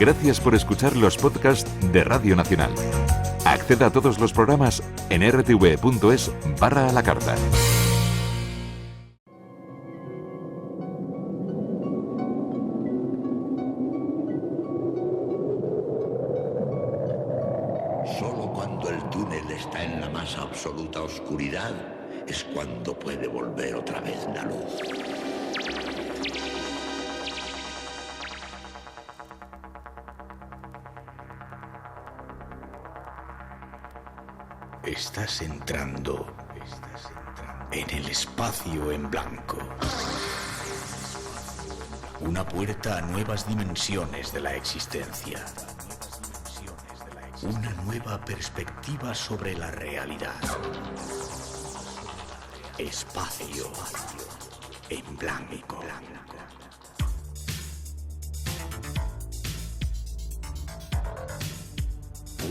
Gracias por escuchar los podcasts de Radio Nacional. Acceda a todos los programas en rtv.es/a la carta. Solo cuando el túnel está en la más absoluta oscuridad es cuando puede volver otra vez la luz. Estás entrando en el espacio en blanco. Una puerta a nuevas dimensiones de la existencia. Una nueva perspectiva sobre la realidad. Espacio en blanco.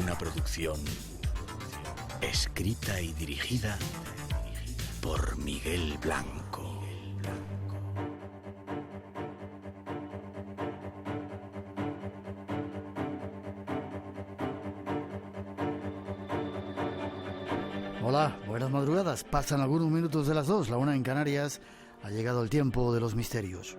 Una producción escrita y dirigida por Miguel Blanco. Hola, buenas madrugadas. Pasan algunos minutos de las 2, la 1 en Canarias. Ha llegado el tiempo de los misterios.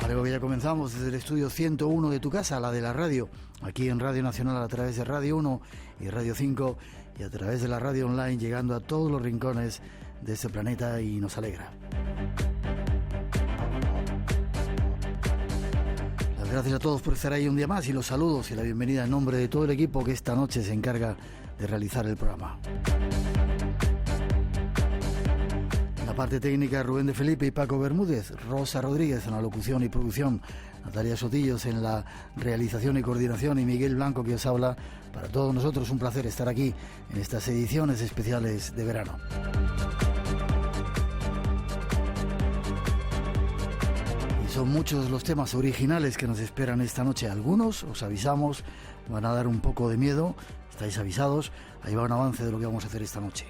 Algo que ya comenzamos desde el estudio 101 de tu casa, la de la radio, aquí en Radio Nacional a través de Radio 1 y Radio 5 y a través de la radio online, llegando a todos los rincones de este planeta y nos alegra. Las gracias a todos por estar ahí un día más y los saludos y la bienvenida en nombre de todo el equipo que esta noche se encarga de realizar el programa. La parte técnica, Rubén de Felipe y Paco Bermúdez, Rosa Rodríguez en la locución y producción, Natalia Sotillos en la realización y coordinación y Miguel Blanco que os habla. Para todos nosotros un placer estar aquí en estas ediciones especiales de verano. Y son muchos los temas originales que nos esperan esta noche. Algunos, os avisamos, van a dar un poco de miedo, estáis avisados. Ahí va un avance de lo que vamos a hacer esta noche.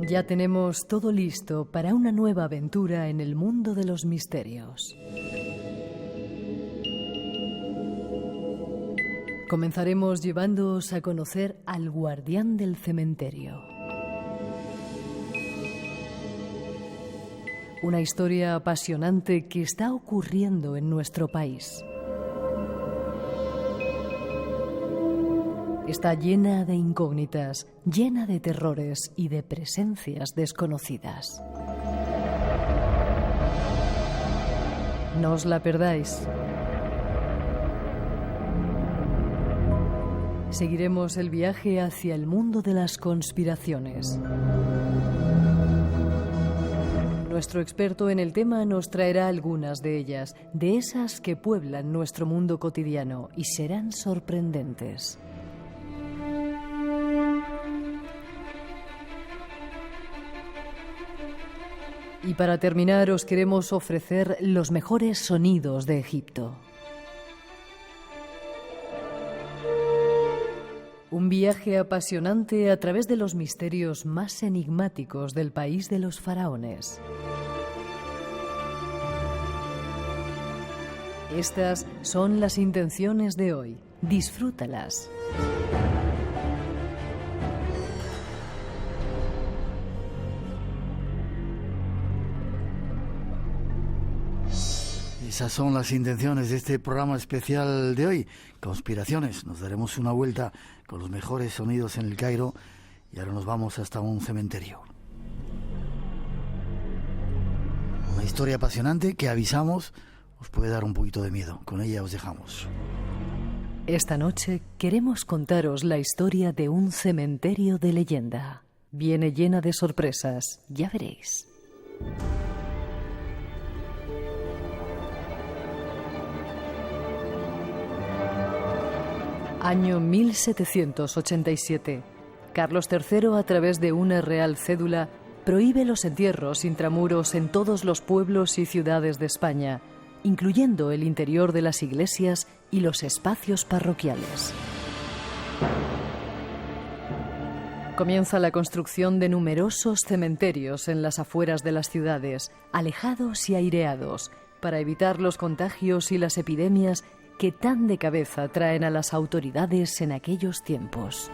Ya tenemos todo listo para una nueva aventura en el mundo de los misterios. Comenzaremos llevándoos a conocer al guardián del cementerio. Una historia apasionante que está ocurriendo en nuestro país. Está llena de incógnitas, llena de terrores y de presencias desconocidas. No os la perdáis. Seguiremos el viaje hacia el mundo de las conspiraciones. Nuestro experto en el tema nos traerá algunas de ellas, de esas que pueblan nuestro mundo cotidiano y serán sorprendentes. Y para terminar os queremos ofrecer los mejores sonidos de Egipto. Un viaje apasionante a través de los misterios más enigmáticos del país de los faraones. Estas son las intenciones de hoy. Disfrútalas. Esas son las intenciones de este programa especial de hoy. Conspiraciones. Nos daremos una vuelta con los mejores sonidos en el Cairo y ahora nos vamos hasta un cementerio. Una historia apasionante que avisamos os puede dar un poquito de miedo. Con ella os dejamos. Esta noche queremos contaros la historia de un cementerio de leyenda. Viene llena de sorpresas, ya veréis. Año 1787. Carlos III, a través de una real cédula, prohíbe los entierros intramuros en todos los pueblos y ciudades de España, incluyendo el interior de las iglesias y los espacios parroquiales. Comienza la construcción de numerosos cementerios en las afueras de las ciudades, alejados y aireados, para evitar los contagios y las epidemias que tan de cabeza traen a las autoridades en aquellos tiempos.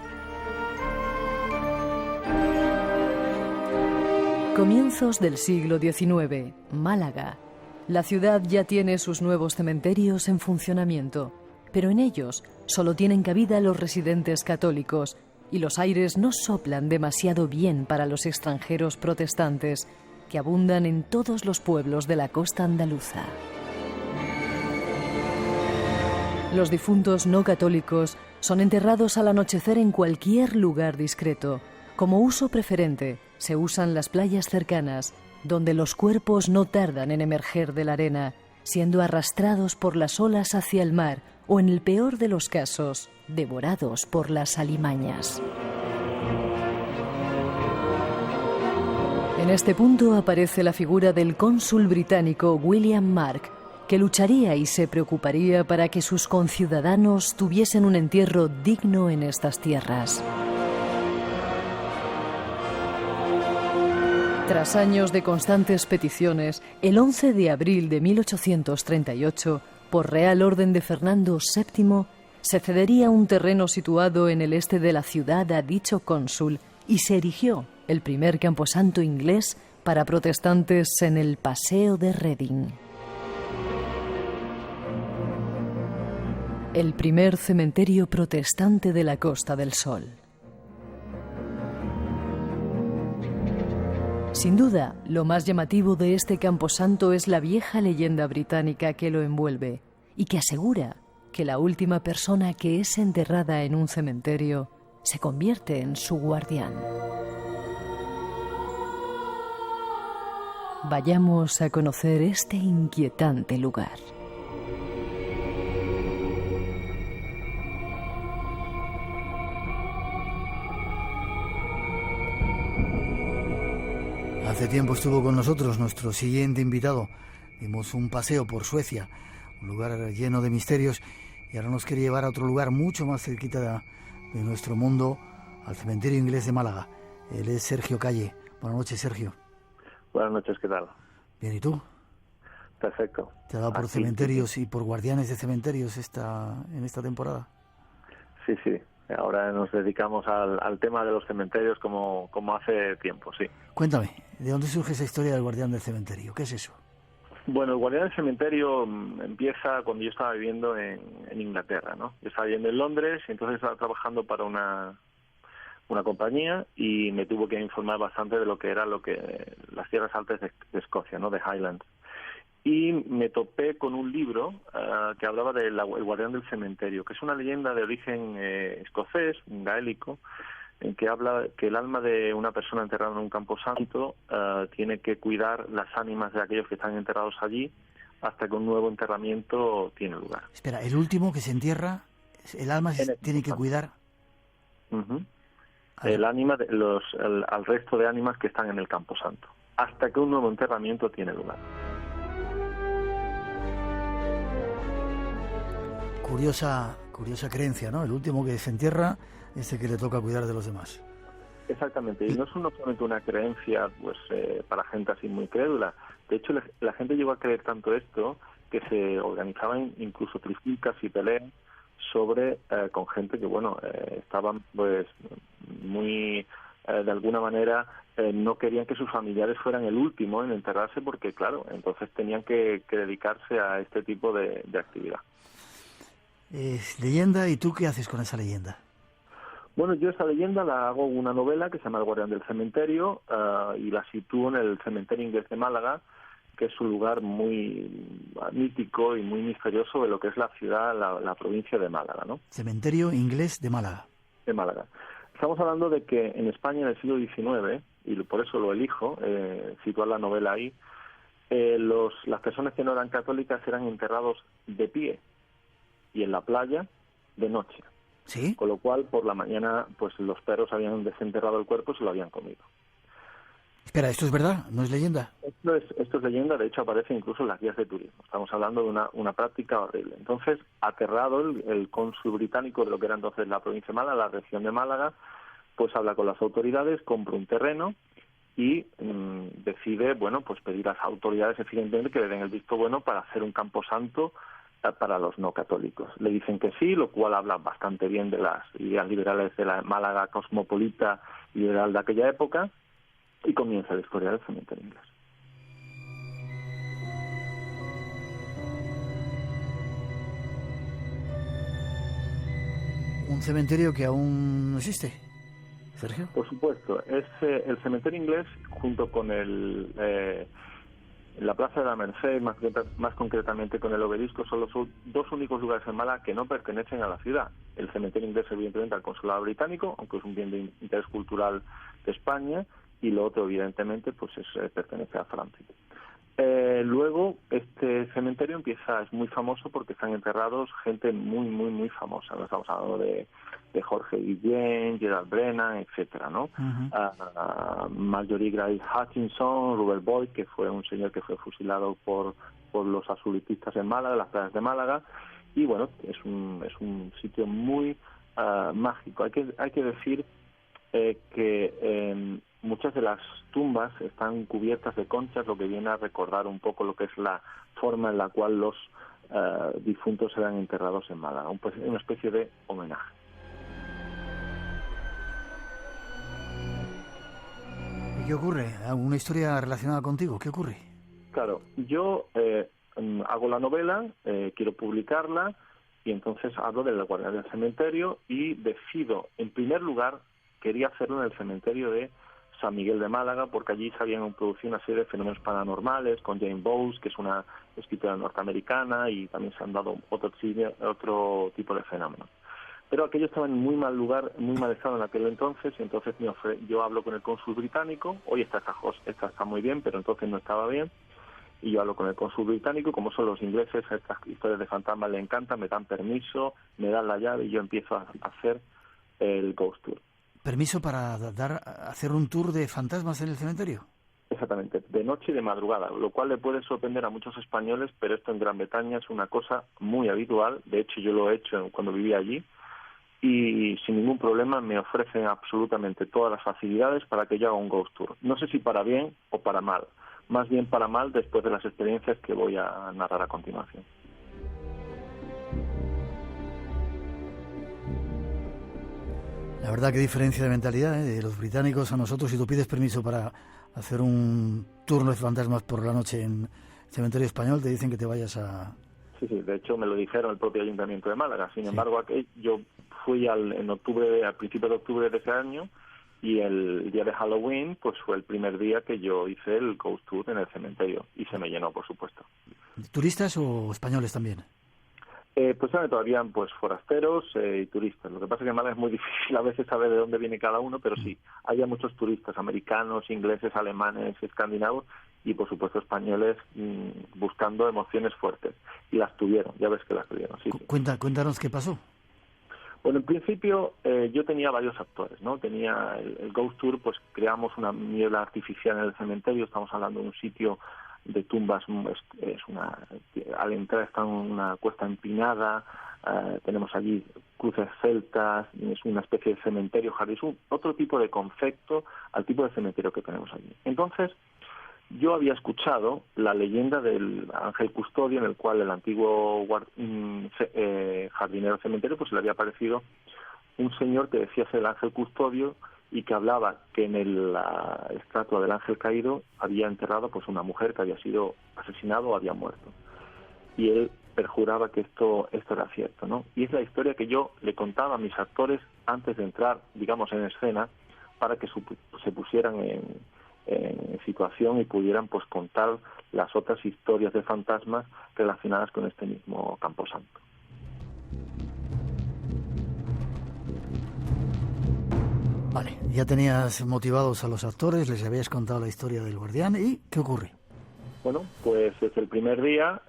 Comienzos del siglo XIX, Málaga. La ciudad ya tiene sus nuevos cementerios en funcionamiento, pero en ellos solo tienen cabida los residentes católicos y los aires no soplan demasiado bien para los extranjeros protestantes que abundan en todos los pueblos de la costa andaluza. Los difuntos no católicos son enterrados al anochecer en cualquier lugar discreto. Como uso preferente, se usan las playas cercanas, donde los cuerpos no tardan en emerger de la arena, siendo arrastrados por las olas hacia el mar o, en el peor de los casos, devorados por las alimañas. En este punto aparece la figura del cónsul británico William Mark, que lucharía y se preocuparía para que sus conciudadanos tuviesen un entierro digno en estas tierras. Tras años de constantes peticiones, el 11 de abril de 1838, por real orden de Fernando VII, se cedería un terreno situado en el este de la ciudad a dicho cónsul y se erigió el primer camposanto inglés para protestantes en el Paseo de Reading. El primer cementerio protestante de la Costa del Sol. Sin duda, lo más llamativo de este camposanto es la vieja leyenda británica que lo envuelve y que asegura que la última persona que es enterrada en un cementerio se convierte en su guardián. Vayamos a conocer este inquietante lugar. Hace tiempo estuvo con nosotros nuestro siguiente invitado. Dimos un paseo por Suecia, un lugar lleno de misterios, y ahora nos quiere llevar a otro lugar mucho más cerquita de nuestro mundo, al cementerio inglés de Málaga. Él es Sergio Calle. Buenas noches, Sergio. Buenas noches, ¿qué tal? Bien, ¿y tú? Perfecto. ¿Te ha dado por Aquí, cementerios sí. y por guardianes de cementerios en esta temporada? Sí. Ahora nos dedicamos al tema de los cementerios como hace tiempo, sí. Cuéntame, ¿de dónde surge esa historia del guardián del cementerio? ¿Qué es eso? Bueno, el guardián del cementerio empieza cuando yo estaba viviendo en Inglaterra, ¿no? Yo estaba viviendo en Londres y entonces estaba trabajando para una compañía y me tuvo que informar bastante de lo que las tierras altas de Escocia, ¿no? De Highlands. Y me topé con un libro que hablaba del guardián del cementerio, que es una leyenda de origen escocés, gaélico, en que habla que el alma de una persona enterrada en un camposanto tiene que cuidar las ánimas de aquellos que están enterrados allí hasta que un nuevo enterramiento tiene lugar. Espera, el último que se entierra, el alma tiene que cuidar. Uh-huh. El ánima al resto de ánimas que están en el camposanto, hasta que un nuevo enterramiento tiene lugar. Curiosa creencia, ¿no? El último que se entierra es el que le toca cuidar de los demás. Exactamente, y no es solamente una creencia pues para gente así muy crédula. De hecho, la gente llegó a creer tanto esto que se organizaban incluso trifulcas y peleas con gente que, estaban pues muy, de alguna manera, no querían que sus familiares fueran el último en enterrarse porque, claro, entonces tenían que dedicarse a este tipo de actividad. Leyenda, ¿y tú qué haces con esa leyenda? Bueno, yo esa leyenda la hago una novela que se llama El guardián del cementerio y la sitúo en el cementerio inglés de Málaga, que es un lugar muy mítico y muy misterioso de lo que es la ciudad, la provincia de Málaga, ¿no? Cementerio inglés de Málaga. De Málaga. Estamos hablando de que en España en el siglo XIX, y por eso lo elijo, situar la novela ahí, las personas que no eran católicas eran enterrados de pie y en la playa de noche. ¿Sí? Con lo cual, por la mañana, pues los perros habían desenterrado el cuerpo y se lo habían comido. Espera, ¿esto es verdad? ¿No es leyenda? Esto es leyenda, de hecho aparece incluso en las guías de turismo. Estamos hablando de una práctica horrible. Entonces, aterrado el cónsul británico de lo que era entonces la provincia de Málaga, la región de Málaga, pues habla con las autoridades, compra un terreno y decide, bueno, pues pedir a las autoridades evidentemente que le den el visto bueno para hacer un camposanto para los no católicos. Le dicen que sí, lo cual habla bastante bien de las ideas liberales de la Málaga cosmopolita y liberal de aquella época, y comienza la historia del cementerio inglés. Un cementerio que aún no existe, Sergio. Por supuesto, es el cementerio inglés junto con la Plaza de la Merced, más concretamente con el Obelisco, son los dos únicos lugares en Málaga que no pertenecen a la ciudad. El cementerio inglés, evidentemente, al Consulado Británico, aunque es un bien de interés cultural de España, y lo otro, evidentemente, pues pertenece a Francia. Luego, este cementerio es muy famoso porque están enterrados gente muy, muy, muy famosa. Estamos hablando de Jorge Guillén, Gerald Brennan, etcétera, ¿no? Marjorie Grace Hutchinson, Robert Boyd, que fue un señor que fue fusilado por los absolutistas en Málaga, las playas de Málaga, y bueno, es un sitio muy mágico. Hay que decir que muchas de las tumbas están cubiertas de conchas, lo que viene a recordar un poco lo que es la forma en la cual los difuntos eran enterrados en Málaga, una especie de homenaje. ¿Y qué ocurre? ¿Alguna historia relacionada contigo? ¿Qué ocurre? Claro, yo hago la novela, quiero publicarla, y entonces hablo de la guardia del cementerio y decido, en primer lugar, quería hacerlo en el cementerio de San Miguel de Málaga, porque allí se habían producido una serie de fenómenos paranormales con Jane Bowles, que es una escritora norteamericana, y también se han dado otro tipo de fenómenos. Pero aquello estaba en muy mal lugar, muy mal estado en aquel entonces, y entonces yo hablo con el cónsul británico. Hoy esta está muy bien, pero entonces no estaba bien, y yo hablo con el cónsul británico. Como son los ingleses, estas historias de fantasmas les encantan, me dan permiso, me dan la llave y yo empiezo a hacer el Ghost Tour. ¿Permiso para hacer un tour de fantasmas en el cementerio? Exactamente, de noche y de madrugada, lo cual le puede sorprender a muchos españoles, pero esto en Gran Bretaña es una cosa muy habitual. De hecho, yo lo he hecho cuando vivía allí, y sin ningún problema me ofrecen absolutamente todas las facilidades para que yo haga un Ghost Tour. No sé si para bien o para mal, más bien para mal después de las experiencias que voy a narrar a continuación. La verdad, qué diferencia de mentalidad, de los británicos a nosotros. Si tú pides permiso para hacer un turno de fantasmas por la noche en el cementerio español, te dicen que te vayas a... Sí, de hecho me lo dijeron el propio Ayuntamiento de Málaga. Sin embargo, yo fui al principio de octubre de ese año, y el día de Halloween pues fue el primer día que yo hice el Ghost Tour en el cementerio, y se me llenó, por supuesto. ¿Turistas o españoles también? Pues todavía pues forasteros y turistas. Lo que pasa es que en Málaga es muy difícil a veces saber de dónde viene cada uno, pero sí, había muchos turistas, americanos, ingleses, alemanes, escandinavos, y por supuesto españoles buscando emociones fuertes. Y las tuvieron, ya ves que las tuvieron. Sí. Cuéntanos qué pasó. Bueno, en principio yo tenía varios actores, ¿no? Tenía el Ghost Tour, pues creamos una niebla artificial en el cementerio. Estamos hablando de un sitio de tumbas, al entrar está una cuesta empinada, tenemos allí cruces celtas, es una especie de cementerio jardín, otro tipo de concepto al tipo de cementerio que tenemos allí. Entonces, yo había escuchado la leyenda del ángel custodio, en el cual el antiguo jardinero del cementerio pues le había aparecido un señor que decía ser el ángel custodio, y que hablaba que en la estatua del ángel caído había enterrado pues una mujer que había sido asesinada o había muerto. Y él perjuraba que esto era cierto, ¿no? Y es la historia que yo le contaba a mis actores antes de entrar, digamos, en escena, para que se pusieran en situación y pudieran pues contar las otras historias de fantasmas relacionadas con este mismo camposanto. Vale, ya tenías motivados a los actores, les habías contado la historia del guardián, ¿y qué ocurre? Bueno, pues desde el primer día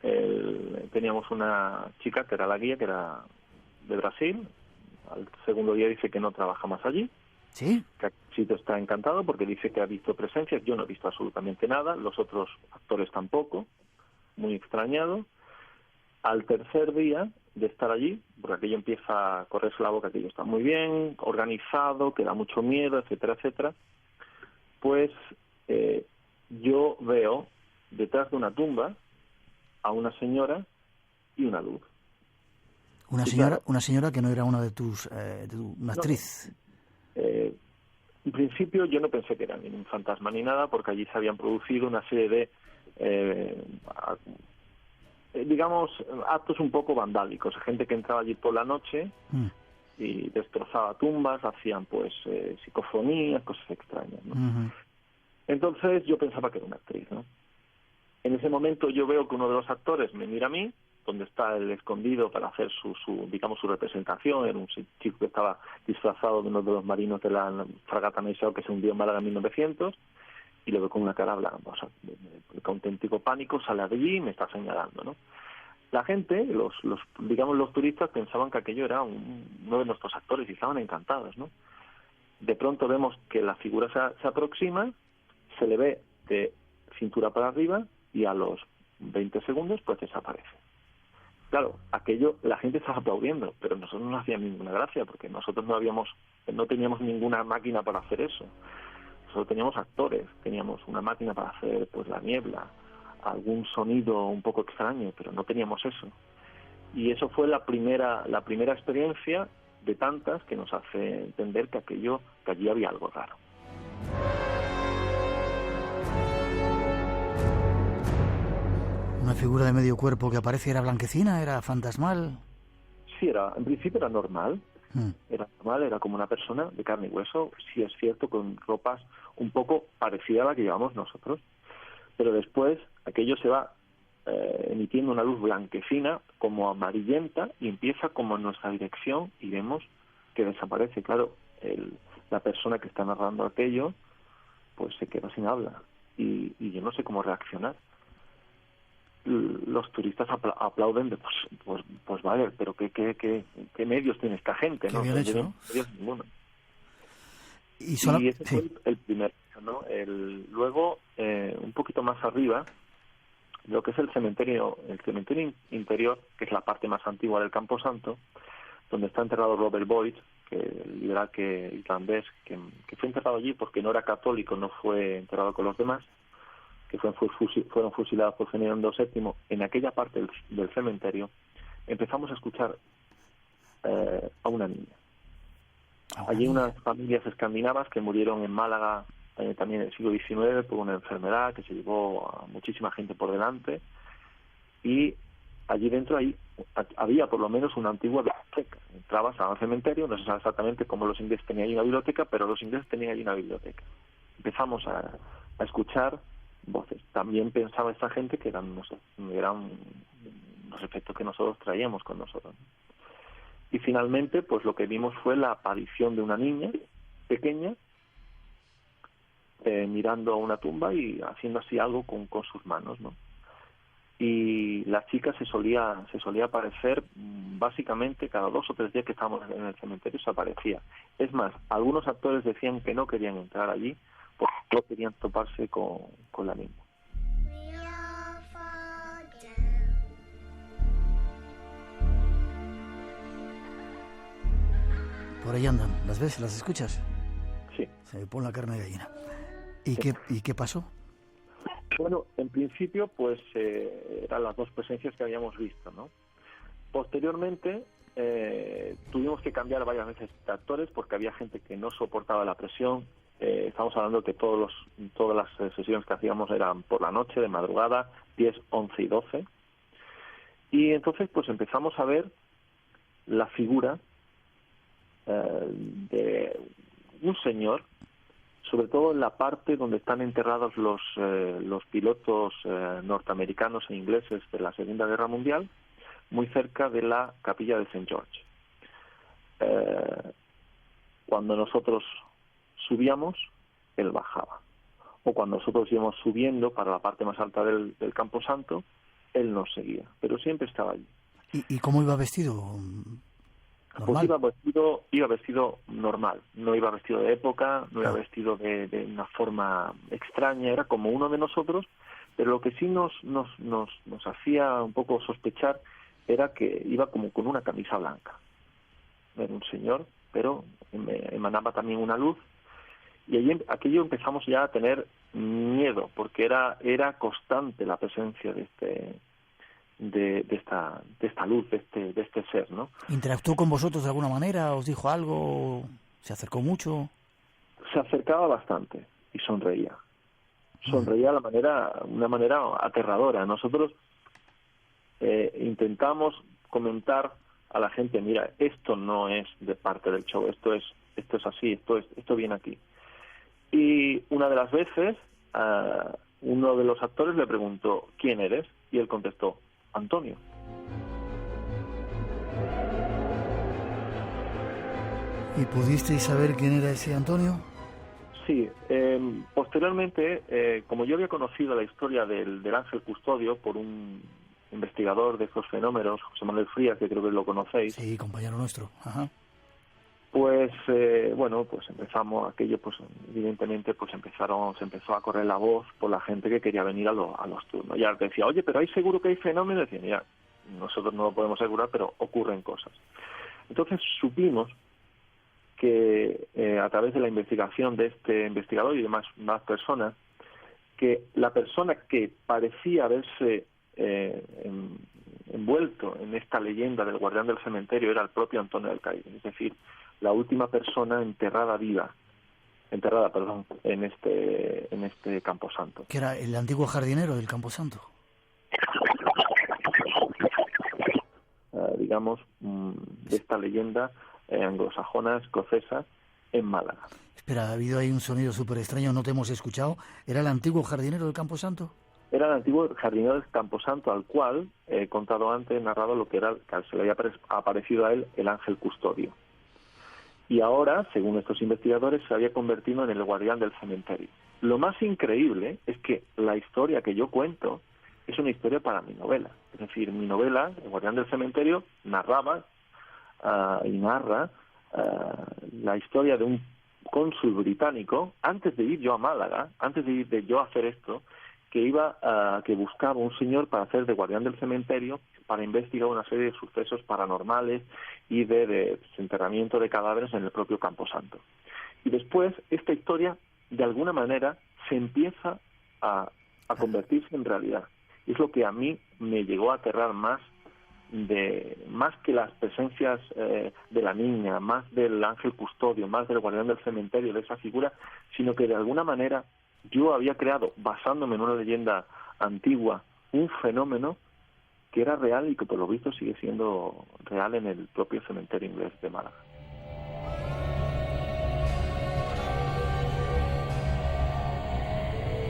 teníamos una chica que era la guía, que era de Brasil. Al segundo día dice que no trabaja más allí. ¿Sí? Que el sitio está encantado porque dice que ha visto presencias. Yo no he visto absolutamente nada, los otros actores tampoco, muy extrañado. Al tercer día de estar allí, porque aquello empieza a correrse la boca, aquello está muy bien, organizado, que da mucho miedo, etcétera, etcétera, pues yo veo detrás de una tumba a una señora y una luz. Una señora que no era una de tus, una actriz. En principio yo no pensé que era ningún fantasma ni nada, porque allí se habían producido una serie de, digamos, actos un poco vandálicos. Gente que entraba allí por la noche y destrozaba tumbas, hacían pues psicofonías, cosas extrañas, ¿no? Uh-huh. Entonces yo pensaba que era una actriz, ¿no? En ese momento yo veo que uno de los actores me mira a mí, donde está el escondido para hacer su representación. Era un chico que estaba disfrazado de uno de los marinos de la fragata Nassau que se hundió en Málaga en 1900, y lo veo con una cara blanca, o sea, de auténtico pánico, sale de allí y me está señalando, ¿no? La gente, los turistas, pensaban que aquello era uno de nuestros actores y estaban encantados, ¿no? De pronto vemos que la figura se aproxima, se le ve de cintura para arriba y a los 20 segundos pues desaparece. Claro, aquello la gente estaba aplaudiendo, pero nosotros no nos hacía ninguna gracia porque nosotros no teníamos ninguna máquina para hacer eso. Nosotros teníamos actores, teníamos una máquina para hacer pues la niebla, algún sonido un poco extraño, pero no teníamos eso. Y eso fue la primera experiencia de tantas que nos hace entender que allí había algo raro. Una figura de medio cuerpo que aparece, ¿era blanquecina? ¿Era fantasmal? Sí, en principio era normal. Era normal, era como una persona de carne y hueso, sí es cierto, con ropas un poco parecidas a la que llevamos nosotros. Pero después aquello se va emitiendo una luz blanquecina, como amarillenta, y empieza como en nuestra dirección y vemos que desaparece. Claro, la persona que está narrando aquello pues se queda sin habla y yo no sé cómo reaccionar. Los turistas aplauden de pues vale, pero ¿qué medios tiene esta gente? ¿no? Bien hecho, ¿no? Medios ninguno. Y ese fue el primer, ¿no? Luego, un poquito más arriba, lo que es el cementerio interior, que es la parte más antigua del Camposanto, donde está enterrado Robert Boyd, que el liberal irlandés, que fue enterrado allí porque no era católico, no fue enterrado con los demás, que fueron fusilados por Fernando VII. En aquella parte del cementerio empezamos a escuchar a una niña. Allí unas familias escandinavas que murieron en Málaga también en el siglo XIX por una enfermedad que se llevó a muchísima gente por delante, y allí dentro había por lo menos una antigua biblioteca. Entrabas a un cementerio, no se sabe exactamente cómo los ingleses tenían allí una biblioteca, pero los ingleses tenían allí una biblioteca. Empezamos a escuchar voces. También pensaba esta gente que eran los efectos que nosotros traíamos con nosotros. Y finalmente, pues lo que vimos fue la aparición de una niña pequeña mirando a una tumba y haciendo así algo con sus manos, ¿no? Y la chica se solía aparecer básicamente cada 2 o 3 días que estábamos en el cementerio, se aparecía. Es más, algunos actores decían que no querían entrar allí porque no querían toparse con la niña. Por ahí andan, ¿las ves? ¿Las escuchas? Sí. Se me pone la carne de gallina. ¿Y qué pasó? Bueno, en principio, pues eran las 2 presencias que habíamos visto, ¿no? Posteriormente, tuvimos que cambiar varias veces de actores porque había gente que no soportaba la presión. Estamos hablando que todas las sesiones que hacíamos eran por la noche, de madrugada, 10, 11 y 12. Y entonces, pues empezamos a ver la figura de un señor, sobre todo en la parte donde están enterrados los pilotos norteamericanos e ingleses de la Segunda Guerra Mundial, muy cerca de la capilla de St. George. Cuando nosotros subíamos, él bajaba. O cuando nosotros íbamos subiendo para la parte más alta del Camposanto, él nos seguía, pero siempre estaba allí. ¿Y cómo iba vestido? ¿Normal? Pues iba vestido normal, no iba vestido de época, no iba vestido de una forma extraña, era como uno de nosotros, pero lo que sí nos hacía un poco sospechar era que iba como con una camisa blanca. Era un señor, pero emanaba también una luz, y allí aquello empezamos ya a tener miedo, porque era constante la presencia de esta luz, de este ser, ¿no? ¿Interactuó con vosotros de alguna manera? ¿Os dijo algo? ¿Se acercó mucho? Se acercaba bastante y sonreía. Sonreía de una manera aterradora. Nosotros intentamos comentar a la gente, mira, esto no es de parte del show, esto es así, esto viene aquí. Y una de las veces, uno de los actores le preguntó, ¿quién eres? Y él contestó, Antonio. ¿Y pudisteis saber quién era ese Antonio? Sí, posteriormente, como yo había conocido la historia del ángel custodio por un investigador de estos fenómenos, José Manuel Frías, que creo que lo conocéis. Sí, compañero nuestro. Ajá. Pues pues empezamos aquello, pues evidentemente pues se empezó a correr la voz por la gente que quería venir a los turnos. Ya decía, oye, pero ¿hay seguro que hay fenómenos? Decía, mira, nosotros no lo podemos asegurar, pero ocurren cosas. Entonces supimos que a través de la investigación de este investigador y de más personas, que la persona que parecía haberse envuelto en esta leyenda del guardián del cementerio era el propio Antonio del Caire, es decir, la última persona enterrada en este camposanto. ¿Que era el antiguo jardinero del camposanto? Digamos, de esta leyenda anglosajona, escocesa, en Málaga. Espera, ha habido ahí un sonido súper extraño, no te hemos escuchado. ¿Era el antiguo jardinero del camposanto? Era el antiguo jardinero del camposanto, al cual he contado antes, narrado lo que era, que se le había aparecido a él el ángel custodio. Y ahora, según estos investigadores, se había convertido en el guardián del cementerio. Lo más increíble es que la historia que yo cuento es una historia para mi novela. Es decir, mi novela, El guardián del cementerio, narraba y narra la historia de un cónsul británico, antes de ir yo a Málaga, antes de ir yo a hacer esto, que buscaba un señor para hacer de guardián del cementerio, para investigar una serie de sucesos paranormales y de desenterramiento de cadáveres en el propio camposanto. Y después esta historia, de alguna manera, se empieza a convertirse en realidad. Y es lo que a mí me llegó a aterrar más que las presencias de la niña, más del ángel custodio, más del guardián del cementerio, de esa figura, sino que de alguna manera yo había creado, basándome en una leyenda antigua, un fenómeno que era real y que por lo visto sigue siendo real en el propio cementerio inglés de Málaga.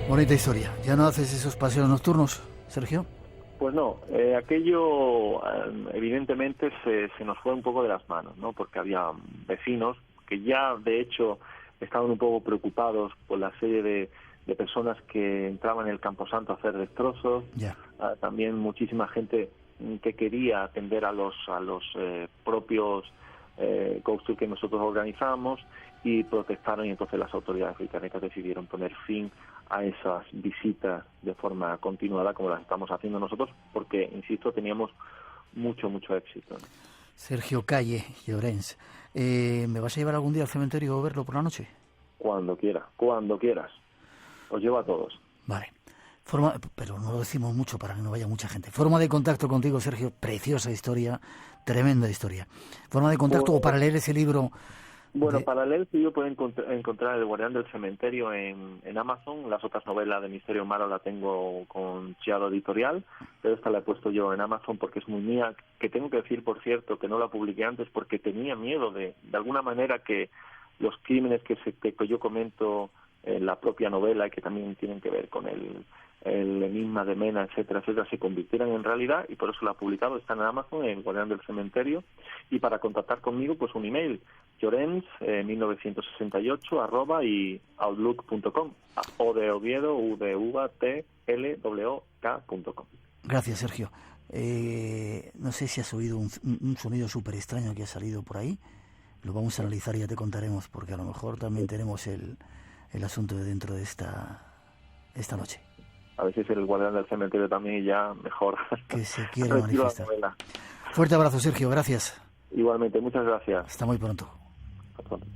Bonita historia. ¿Ya no haces esos paseos nocturnos, Sergio? Pues no, aquello evidentemente se nos fue un poco de las manos, ¿no? Porque había vecinos que ya de hecho estaban un poco preocupados por la serie de personas que entraban en el camposanto a hacer destrozos. Ya. También muchísima gente que quería atender a los propios ghost tours que nosotros organizamos, y protestaron, y entonces las autoridades británicas decidieron poner fin a esas visitas de forma continuada como las estamos haciendo nosotros, porque, insisto, teníamos mucho éxito, ¿no? Sergio Calle Llorens, ¿me vas a llevar algún día al cementerio a verlo por la noche? Cuando quieras. Os llevo a todos. Vale. Pero no lo decimos mucho para que no vaya mucha gente. Forma de contacto contigo, Sergio. Preciosa historia, tremenda historia. Forma de contacto o para leer ese libro. Bueno, para leer sí, yo puedo encontrar El guardián del cementerio en Amazon. Las otras novelas de Misterio Malo la tengo con Chiado Editorial, pero esta la he puesto yo en Amazon porque es muy mía. Que tengo que decir, por cierto, que no la publiqué antes porque tenía miedo de alguna manera que los crímenes que yo comento en la propia novela, y que también tienen que ver con el enigma de Mena, etcétera, se convirtieran en realidad, y por eso la he publicado. Está en Amazon, en Guardián del Cementerio. Y para contactar conmigo, pues un email, llorens1968 y outlook.com, o de Oviedo, u de uva, t l w k.com. Gracias, Sergio. No sé si has oído un sonido súper extraño que ha salido por ahí. Lo vamos a analizar y ya te contaremos, porque a lo mejor también tenemos el asunto de dentro de esta noche. a ver si es el guardián del cementerio también y ya mejor. Que se quiere retiro la manifestar. novela. Fuerte abrazo, Sergio, gracias. Igualmente, muchas gracias. Hasta muy pronto. Hasta pronto.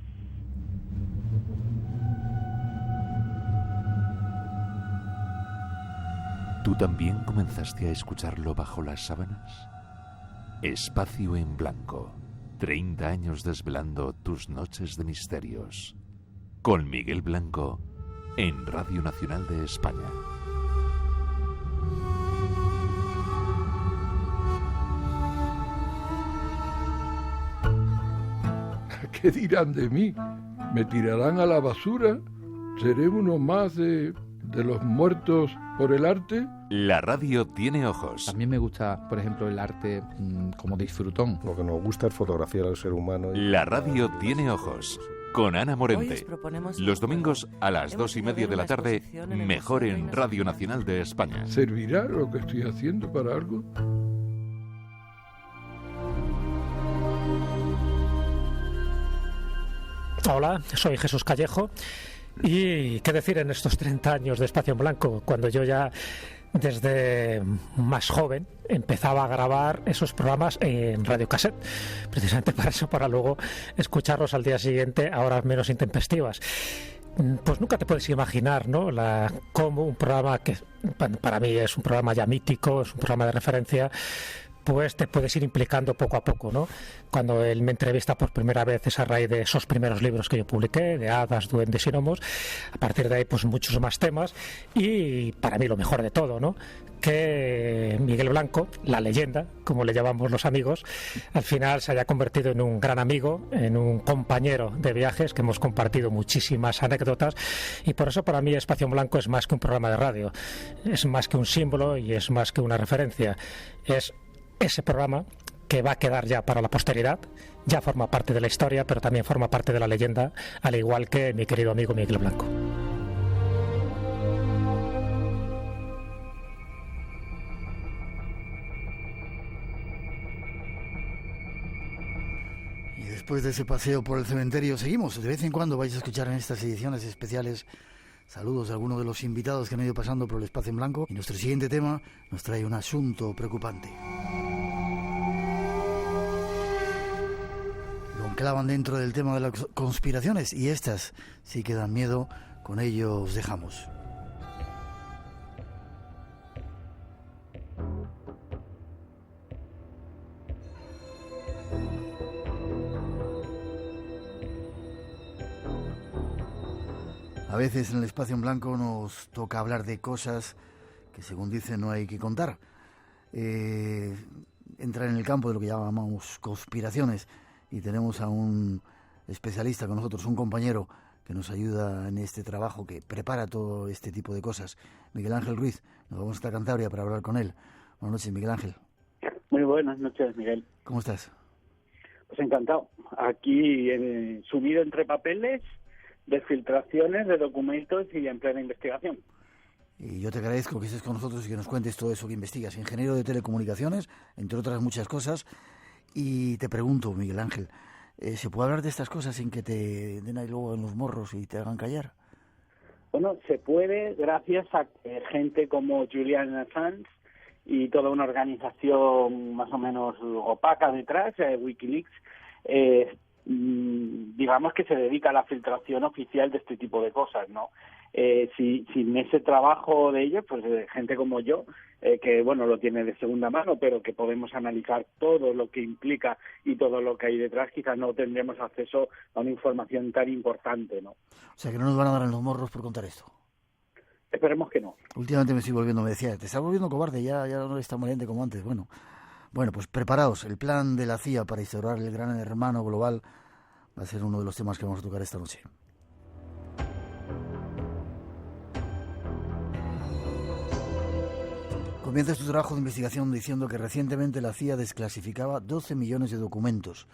¿Tú también comenzaste a escucharlo bajo las sábanas? Espacio en Blanco. 30 años desvelando tus noches de misterios. Con Miguel Blanco en Radio Nacional de España. ¿Qué dirán de mí? ¿Me tirarán a la basura? ¿Seré uno más de los muertos por el arte? La radio tiene ojos. A mí me gusta, por ejemplo, el arte como disfrutón. Lo que nos gusta es fotografiar al ser humano. La radio tiene ojos. Con Ana Morente. Los domingos a las 2:30 de la tarde, mejor en Radio Nacional de España. ¿Servirá lo que estoy haciendo para algo? Hola, soy Jesús Callejo. Y qué decir en estos 30 años de Espacio en Blanco, cuando yo ya desde más joven empezaba a grabar esos programas en radiocassette, precisamente para eso, para luego escucharlos al día siguiente a horas menos intempestivas. Pues nunca te puedes imaginar, ¿no?, cómo un programa que para mí es un programa ya mítico, es un programa de referencia, pues te puedes ir implicando poco a poco, ¿no? Cuando él me entrevista por primera vez es a raíz de esos primeros libros que yo publiqué, de hadas, duendes y gnomos. A partir de ahí, pues muchos más temas. Y para mí lo mejor de todo, ¿no?, que Miguel Blanco, la leyenda, como le llamamos los amigos, al final se haya convertido en un gran amigo, en un compañero de viajes, que hemos compartido muchísimas anécdotas, y por eso para mí Espacio en Blanco es más que un programa de radio, es más que un símbolo y es más que una referencia. Es ese programa que va a quedar ya para la posteridad, ya forma parte de la historia, pero también forma parte de la leyenda, al igual que mi querido amigo Miguel Blanco. Y después de ese paseo por el cementerio seguimos. De vez en cuando vais a escuchar en estas ediciones especiales saludos a algunos de los invitados que han ido pasando por el Espacio en Blanco. Y nuestro siguiente tema nos trae un asunto preocupante. Lo enclavan dentro del tema de las conspiraciones y estas sí que dan miedo. Con ello os dejamos. A veces en el Espacio en Blanco nos toca hablar de cosas que, según dicen, no hay que contar. Entra en el campo de lo que llamamos conspiraciones y tenemos a un especialista con nosotros, un compañero que nos ayuda en este trabajo, que prepara todo este tipo de cosas. Miguel Ángel Ruiz, nos vamos hasta Cantabria para hablar con él. Buenas noches, Miguel Ángel. Muy buenas noches, Miguel. ¿Cómo estás? Pues encantado. Aquí sumido entre papeles de filtraciones de documentos y en plena investigación. Y yo te agradezco que estés con nosotros y que nos cuentes todo eso que investigas. Ingeniero de telecomunicaciones, entre otras muchas cosas. Y te pregunto, Miguel Ángel, ¿se puede hablar de estas cosas sin que te den ahí luego en los morros y te hagan callar? Bueno, se puede gracias a gente como Julian Assange y toda una organización más o menos opaca detrás, Wikileaks, digamos que se dedica a la filtración oficial de este tipo de cosas, ¿no? Sin ese trabajo de ellos, pues gente como yo, que bueno, lo tiene de segunda mano, pero que podemos analizar todo lo que implica y todo lo que hay detrás, quizás no tendremos acceso a una información tan importante, ¿no? O sea, que no nos van a dar en los morros por contar esto. Esperemos que no. Últimamente me estoy volviendo, me decía, te estás volviendo cobarde, ya no eres tan valiente como antes. Bueno, pues preparaos, el plan de la CIA para instaurar el gran hermano global va a ser uno de los temas que vamos a tocar esta noche. Comienzas tu trabajo de investigación diciendo que recientemente la CIA desclasificaba 12 millones de documentos.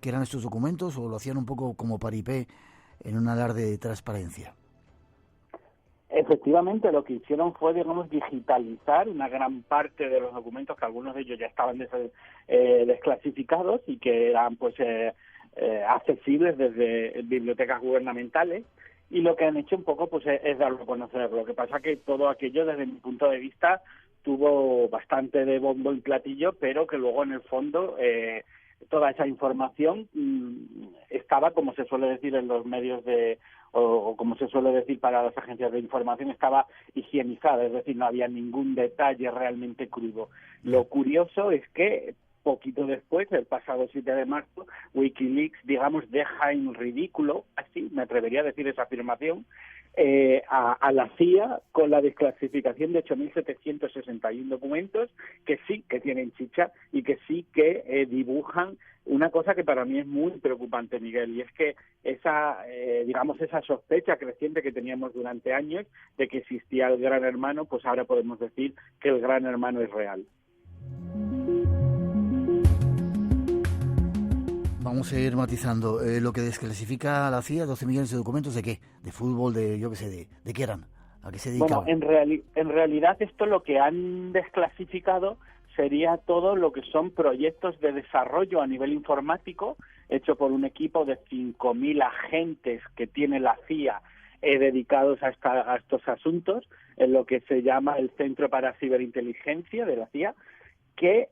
¿Qué eran estos documentos o lo hacían un poco como paripé en un alarde de transparencia? Efectivamente, lo que hicieron fue, digamos, digitalizar una gran parte de los documentos, que algunos de ellos ya estaban desclasificados y que eran, pues, accesibles desde bibliotecas gubernamentales, y lo que han hecho un poco pues es darlo a conocer. Lo que pasa que todo aquello, desde mi punto de vista, tuvo bastante de bombo y platillo, pero que luego en el fondo toda esa información estaba, como se suele decir en los medios o como se suele decir para las agencias de información, estaba higienizada, es decir, no había ningún detalle realmente crudo. Lo curioso es que poquito después, el pasado 7 de marzo, Wikileaks, digamos, deja en ridículo, así me atrevería a decir esa afirmación, a la CIA con la desclasificación de 8.761 documentos que sí que tienen chicha y que sí que dibujan una cosa que para mí es muy preocupante, Miguel, y es que esa sospecha creciente que teníamos durante años de que existía el Gran Hermano, pues ahora podemos decir que el Gran Hermano es real. Vamos a ir matizando. Lo que desclasifica la CIA, 12 millones de documentos, ¿de qué? ¿De fútbol? Yo qué sé, ¿de qué eran? ¿A qué se dedicaban? Bueno, en realidad esto lo que han desclasificado sería todo lo que son proyectos de desarrollo a nivel informático, hecho por un equipo de 5.000 agentes que tiene la CIA dedicados a estos asuntos, en lo que se llama el Centro para Ciberinteligencia de la CIA, que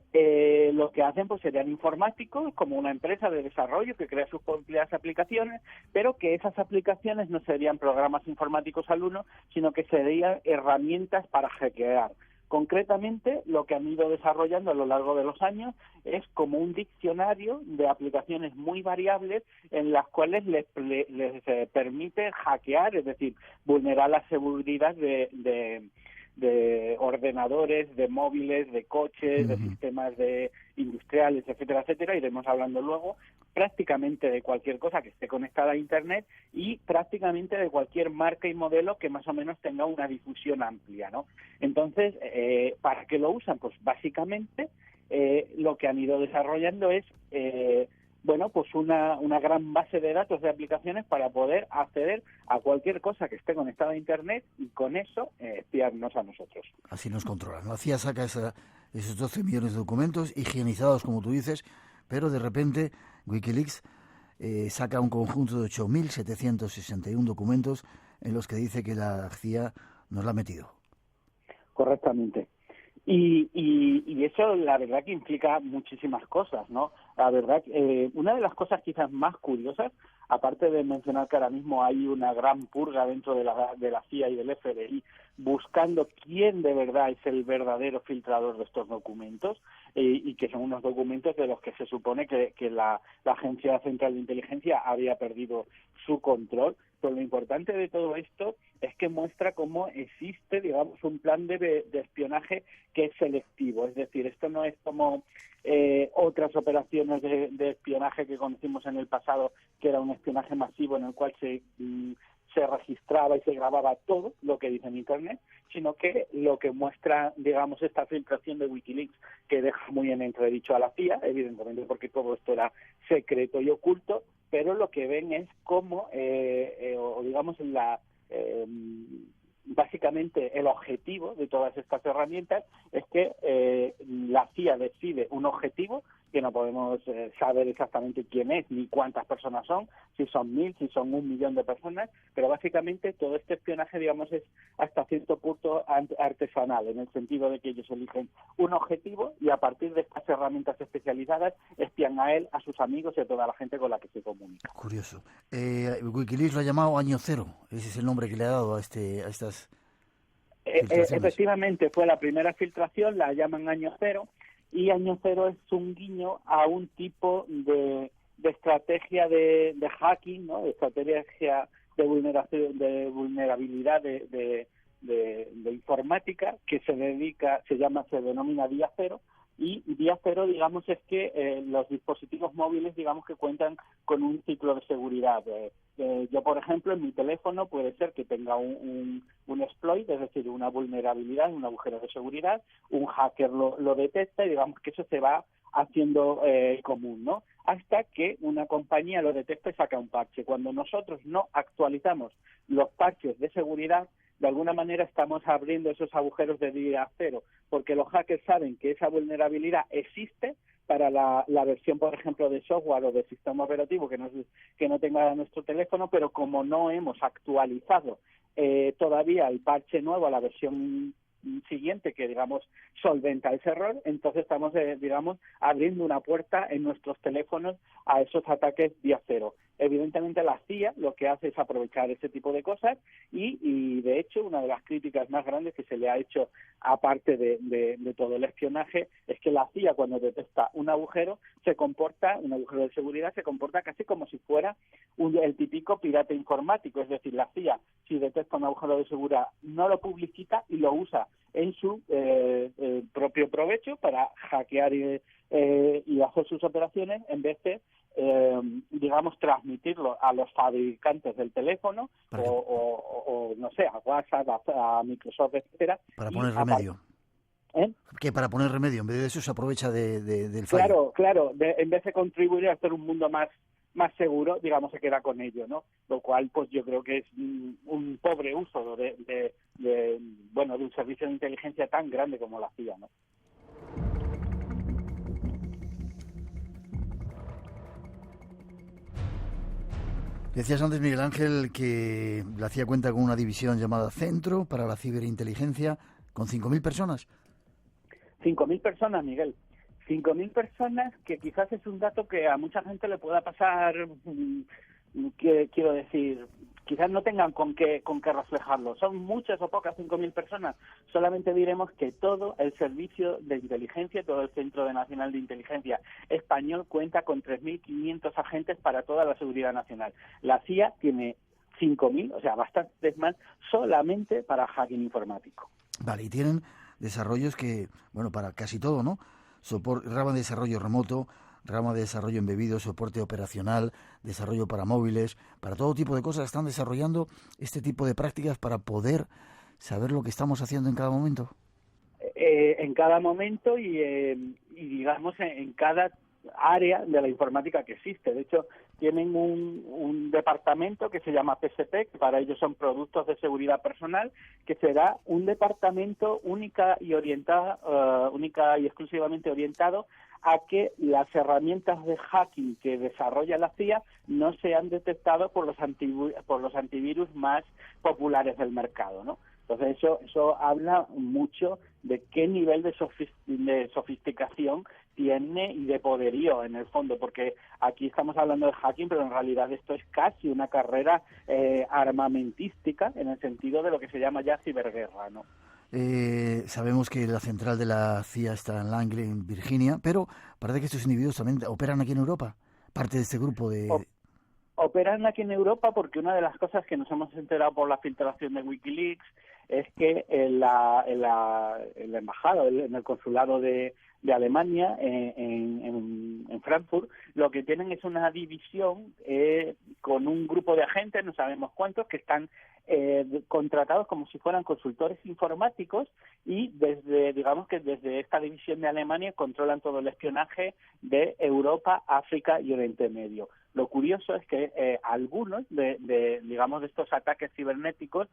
lo que hacen pues serían informáticos, como una empresa de desarrollo que crea sus propias aplicaciones, pero que esas aplicaciones no serían programas informáticos al uno, sino que serían herramientas para hackear. Concretamente, lo que han ido desarrollando a lo largo de los años es como un diccionario de aplicaciones muy variables en las cuales les permite hackear, es decir, vulnerar la seguridad de ordenadores, de móviles, de coches, de sistemas industriales, etcétera, etcétera. Iremos hablando luego prácticamente de cualquier cosa que esté conectada a Internet y prácticamente de cualquier marca y modelo que más o menos tenga una difusión amplia, ¿no? Entonces, ¿para qué lo usan? Pues básicamente lo que han ido desarrollando es pues una gran base de datos de aplicaciones para poder acceder a cualquier cosa que esté conectada a Internet y con eso espiarnos a nosotros. Así nos controlan. La CIA saca esos 12 millones de documentos higienizados, como tú dices, pero de repente Wikileaks saca un conjunto de 8.761 documentos en los que dice que la CIA nos la ha metido. Correctamente. Y eso, la verdad, que implica muchísimas cosas, ¿no? La verdad, una de las cosas quizás más curiosas, aparte de mencionar que ahora mismo hay una gran purga dentro de la CIA y del FBI buscando quién de verdad es el verdadero filtrador de estos documentos, y que son unos documentos de los que se supone que la Agencia Central de Inteligencia había perdido su control. Pero lo importante de todo esto es que muestra cómo existe, digamos, un plan de espionaje que es selectivo. Es decir, esto no es como otras operaciones de espionaje que conocimos en el pasado, que era un espionaje masivo en el cual se registraba y se grababa todo lo que dice en Internet, sino que lo que muestra, digamos, esta filtración de Wikileaks, que deja muy en entredicho a la CIA, evidentemente porque todo esto era secreto y oculto, pero lo que ven es cómo, básicamente el objetivo de todas estas herramientas es que la CIA decide un objetivo que no podemos saber exactamente quién es ni cuántas personas son, si son 1.000, si son 1.000.000 de personas, pero básicamente todo este espionaje, digamos, es hasta cierto punto artesanal, en el sentido de que ellos eligen un objetivo y a partir de estas herramientas especializadas espían a él, a sus amigos y a toda la gente con la que se comunica. Curioso. Wikileaks lo ha llamado Año Cero, ese es el nombre que le ha dado a estas efectivamente, fue la primera filtración, la llaman Año Cero, y Año Cero es un guiño a un tipo de estrategia de hacking, ¿no? De estrategia de vulnerabilidad de informática que se denomina Día Cero. Y Día Cero, digamos, es que los dispositivos móviles, digamos, que cuentan con un ciclo de seguridad. Yo, por ejemplo, en mi teléfono puede ser que tenga un exploit, es decir, una vulnerabilidad, un agujero de seguridad, un hacker lo detecta y digamos que eso se va haciendo común, ¿no? Hasta que una compañía lo detecta y saca un parche. Cuando nosotros no actualizamos los parches de seguridad, de alguna manera estamos abriendo esos agujeros de día cero, porque los hackers saben que esa vulnerabilidad existe, para la versión, por ejemplo, de software o de sistema operativo que no tenga nuestro teléfono, pero como no hemos actualizado todavía el parche nuevo a la versión siguiente que, digamos, solventa ese error, entonces estamos, digamos, abriendo una puerta en nuestros teléfonos a esos ataques día cero. Evidentemente la CIA lo que hace es aprovechar ese tipo de cosas y de hecho una de las críticas más grandes que se le ha hecho, aparte de todo el espionaje, es que la CIA cuando detecta un agujero de seguridad, se comporta casi como si fuera el típico pirata informático. Es decir, la CIA, si detecta un agujero de seguridad, no lo publicita y lo usa en su propio provecho para hackear y hacer sus operaciones, en vez de digamos, transmitirlo a los fabricantes del teléfono o no sé, a WhatsApp, a Microsoft, etcétera. Para poner remedio. Que para poner remedio, en vez de eso se aprovecha del Claro, fallo. claro, en vez de contribuir a hacer un mundo más seguro, digamos, se queda con ello, ¿no? Lo cual, pues yo creo que es un pobre uso de un servicio de inteligencia tan grande como la CIA, ¿no? Decías antes, Miguel Ángel, que la CIA cuenta con una división llamada Centro para la Ciberinteligencia, con 5.000 personas. 5.000 personas, Miguel. 5.000 personas, que quizás es un dato que a mucha gente le pueda pasar, quiero decir, quizás no tengan con qué reflejarlo. ¿Son muchas o pocas 5.000 personas? Solamente diremos que todo el servicio de inteligencia, todo el Centro Nacional de Inteligencia español cuenta con 3.500 agentes para toda la seguridad nacional. La CIA tiene 5.000, o sea, bastantes más, solamente para hacking informático. Vale, y tienen desarrollos que, bueno, para casi todo, ¿no? Rama de desarrollo remoto, rama de desarrollo embebido, soporte operacional, desarrollo para móviles, para todo tipo de cosas. Están desarrollando este tipo de prácticas para poder saber lo que estamos haciendo en cada momento. En cada momento y digamos en cada área de la informática que existe. De hecho, tienen un departamento que se llama PSP, que para ellos son productos de seguridad personal, que será un departamento única y exclusivamente orientado a que las herramientas de hacking que desarrolla la CIA no sean detectadas por los antivirus más populares del mercado, ¿no? Entonces eso habla mucho de qué nivel de sofisticación tiene y de poderío en el fondo, porque aquí estamos hablando de hacking, pero en realidad esto es casi una carrera armamentística en el sentido de lo que se llama ya ciberguerra, ¿no? Sabemos que la central de la CIA está en Langley, en Virginia, pero parece que estos individuos también operan aquí en Europa, parte de este grupo de... Operan aquí en Europa porque una de las cosas que nos hemos enterado por la filtración de Wikileaks es que en la embajada, en el consulado de Alemania, en Frankfurt, lo que tienen es una división con un grupo de agentes, no sabemos cuántos, que están contratados como si fueran consultores informáticos y desde esta división de Alemania controlan todo el espionaje de Europa, África y Oriente Medio. Lo curioso es que algunos de estos ataques cibernéticos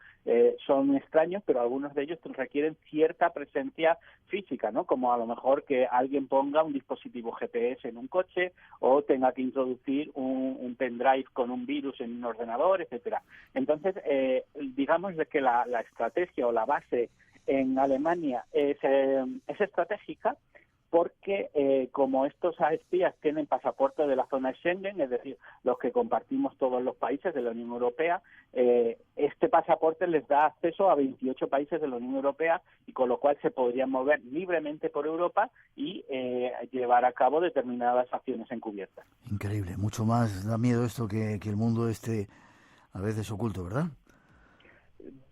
son extraños, pero algunos de ellos requieren cierta presencia física, ¿no? Como a lo mejor que alguien ponga un dispositivo GPS en un coche o tenga que introducir un pendrive con un virus en un ordenador, etcétera. Entonces, digamos de que la estrategia o la base en Alemania es estratégica, porque como estos espías tienen pasaporte de la zona Schengen, es decir, los que compartimos todos los países de la Unión Europea, este pasaporte les da acceso a 28 países de la Unión Europea y con lo cual se podrían mover libremente por Europa y llevar a cabo determinadas acciones encubiertas. Increíble, mucho más da miedo esto que el mundo a veces oculto, ¿verdad?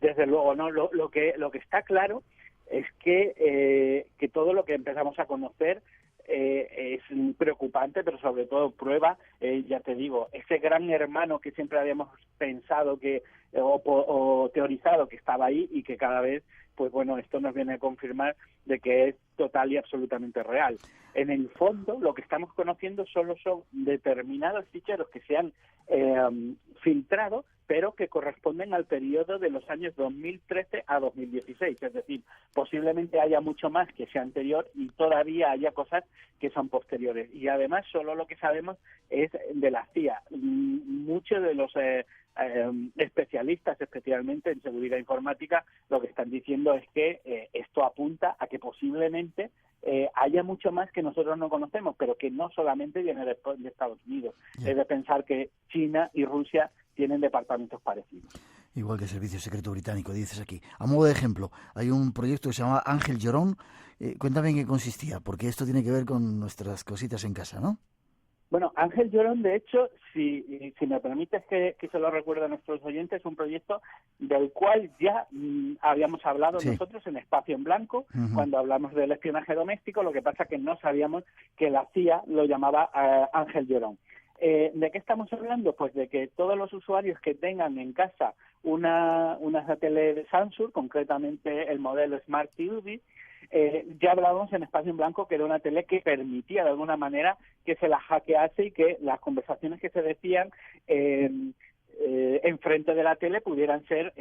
Desde luego, no. Lo que está claro es que todo lo que empezamos a conocer es preocupante, pero sobre todo prueba, ya te digo, ese gran hermano que siempre habíamos pensado o teorizado que estaba ahí y que cada vez, pues bueno, esto nos viene a confirmar de que es total y absolutamente real. En el fondo, lo que estamos conociendo solo son determinados ficheros que se han filtrado, pero que corresponden al periodo de los años 2013 a 2016, es decir, posiblemente haya mucho más que sea anterior y todavía haya cosas que son posteriores. Y además solo lo que sabemos es de la CIA. Muchos de los especialistas, especialmente en seguridad informática, lo que están diciendo es que esto apunta a que posiblemente haya mucho más que nosotros no conocemos, pero que no solamente viene de Estados Unidos. Es de pensar que China y Rusia tienen departamentos parecidos. Igual que el Servicio Secreto Británico, dices aquí. A modo de ejemplo, hay un proyecto que se llama Ángel Llorón. Cuéntame en qué consistía, porque esto tiene que ver con nuestras cositas en casa, ¿no? Bueno, Ángel Llorón, de hecho, si me permites que se lo recuerde a nuestros oyentes, es un proyecto del cual ya habíamos hablado nosotros en Espacio en Blanco, cuando hablamos del espionaje doméstico. Lo que pasa es que no sabíamos que la CIA lo llamaba Ángel Llorón. ¿De qué estamos hablando? Pues de que todos los usuarios que tengan en casa una tele de Samsung, concretamente el modelo Smart TV, ya hablábamos en Espacio en Blanco que era una tele que permitía de alguna manera que se la hackease y que las conversaciones que se decían enfrente de la tele pudieran ser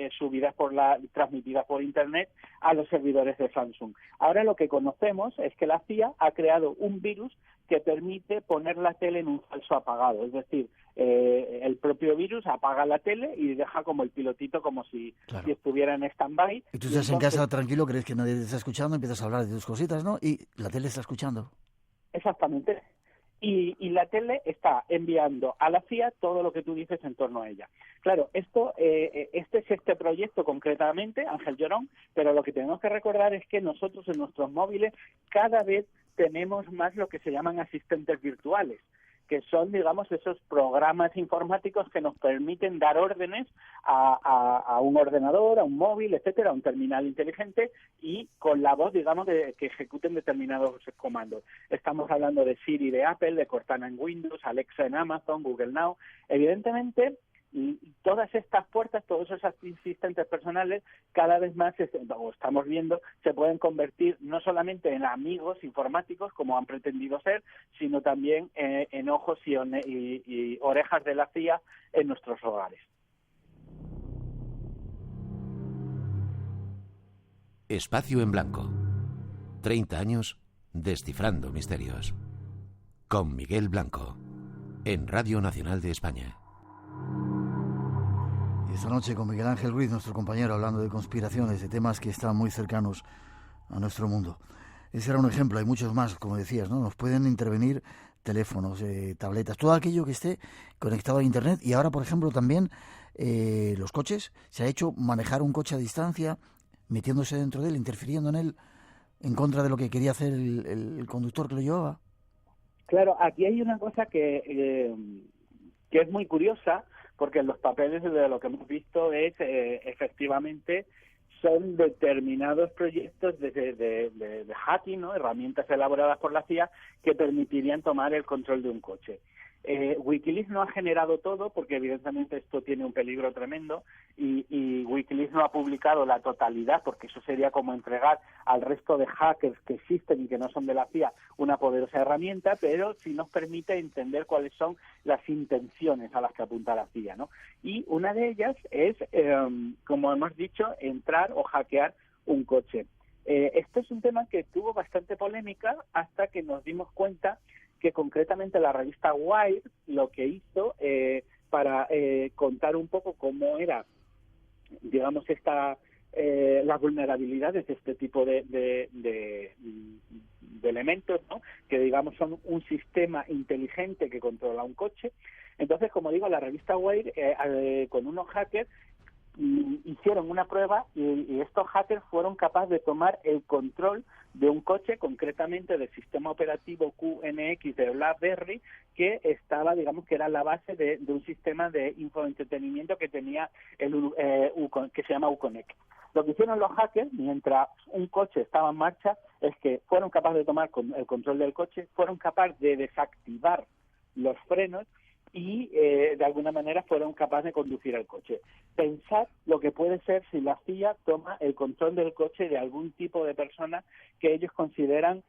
transmitidas por internet a los servidores de Samsung. Ahora lo que conocemos es que la CIA ha creado un virus que permite poner la tele en un falso apagado, es decir, el propio virus apaga la tele y deja como el pilotito como si estuviera en stand-by. Y tú estás en casa tranquilo, crees que nadie te está escuchando, empiezas a hablar de tus cositas, ¿no? Y la tele está escuchando. Exactamente. Y la tele está enviando a la CIA todo lo que tú dices en torno a ella. Claro, este es este proyecto concretamente, Ángel Llorón, pero lo que tenemos que recordar es que nosotros en nuestros móviles cada vez tenemos más lo que se llaman asistentes virtuales, que son, digamos, esos programas informáticos que nos permiten dar órdenes a un ordenador, a un móvil, etcétera, a un terminal inteligente, y con la voz, digamos, que ejecuten determinados comandos. Estamos hablando de Siri de Apple, de Cortana en Windows, Alexa en Amazon, Google Now. Evidentemente, y todas estas puertas, todos esos asistentes personales, cada vez más estamos viendo, se pueden convertir no solamente en amigos informáticos, como han pretendido ser, sino también en ojos y orejas de la CIA en nuestros hogares. Espacio en Blanco. 30 años descifrando misterios. Con Miguel Blanco, en Radio Nacional de España. Y esta noche con Miguel Ángel Ruiz, nuestro compañero, hablando de conspiraciones, de temas que están muy cercanos a nuestro mundo. Ese era un ejemplo, hay muchos más, como decías, ¿no? Nos pueden intervenir teléfonos, tabletas, todo aquello que esté conectado a Internet. Y ahora, por ejemplo, también los coches. Se ha hecho manejar un coche a distancia, metiéndose dentro de él, interfiriendo en él, en contra de lo que quería hacer el conductor que lo llevaba. Claro, aquí hay una cosa que es muy curiosa, porque en los papeles de lo que hemos visto es, efectivamente, son determinados proyectos de hacking, ¿no? Herramientas elaboradas por la CIA que permitirían tomar el control de un coche. Wikileaks no ha generado todo, porque evidentemente esto tiene un peligro tremendo, y Wikileaks no ha publicado la totalidad, porque eso sería como entregar al resto de hackers que existen y que no son de la CIA una poderosa herramienta, pero sí nos permite entender cuáles son las intenciones a las que apunta la CIA, ¿no? Y una de ellas es, como hemos dicho, entrar o hackear un coche. Este es un tema que tuvo bastante polémica hasta que nos dimos cuenta que concretamente la revista Wired lo que hizo para contar un poco cómo era, digamos, las vulnerabilidades de este tipo de elementos, ¿no? Que, digamos, son un sistema inteligente que controla un coche. Entonces, como digo, la revista Wired, con unos hackers, hicieron una prueba y estos hackers fueron capaces de tomar el control de un coche, concretamente del sistema operativo QNX de BlackBerry, que estaba, digamos, que era la base de un sistema de infoentretenimiento que tenía que se llama Uconnect. Lo que hicieron los hackers, mientras un coche estaba en marcha, es que fueron capaces de tomar el control del coche, fueron capaces de desactivar los frenos, y de alguna manera fueron capaces de conducir el coche. Pensad lo que puede ser si la CIA toma el control del coche de algún tipo de persona que ellos consideran